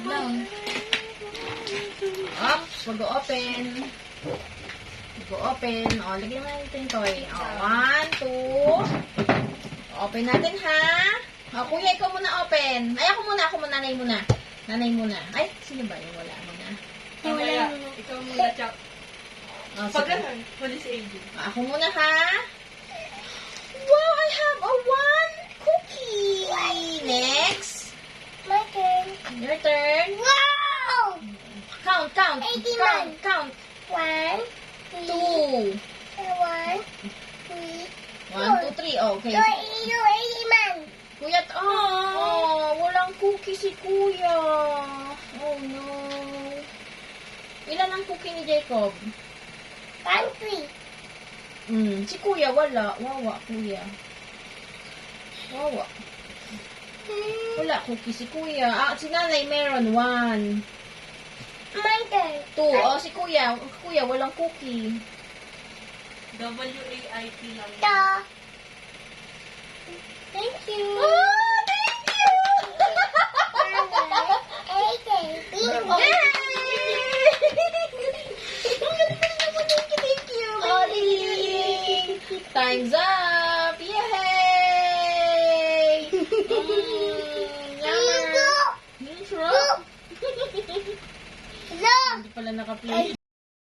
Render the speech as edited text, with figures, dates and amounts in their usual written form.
down. Up, mag-open. Mag-open. O, lagyan mo natin yung toy. O, 1, 2. Open natin, ha? O, kuya, ikaw muna open. Ay, ako muna, nanay muna. Nanay muna. Ay, sino ba yung wala muna? Wala. Ikaw muna, Chak. O, Pag sige. ganun, huli si AJ. Ako muna, ha? Wow, I have a 1 cookie. Next. My turn. Your turn. Wow! Count. 89. Count. 1, 2. 1, 3. 1, 2, 3. Okay. Kuya, walang cookie si kuya. Oh, no. Ilan ang cookie ni Jacob? Si kuya, wala. Wawa, kuya. Wawa. Wala cookie si kuya. Si nanay meron. 1. My turn. 2. Si kuya. Kuya, walang cookie. WAIP lang. Ta. Thank you. Oh, thank you! Thank you. Calling. Time's up. Yay! Yummer. Sarap. Hindi pala naka-play.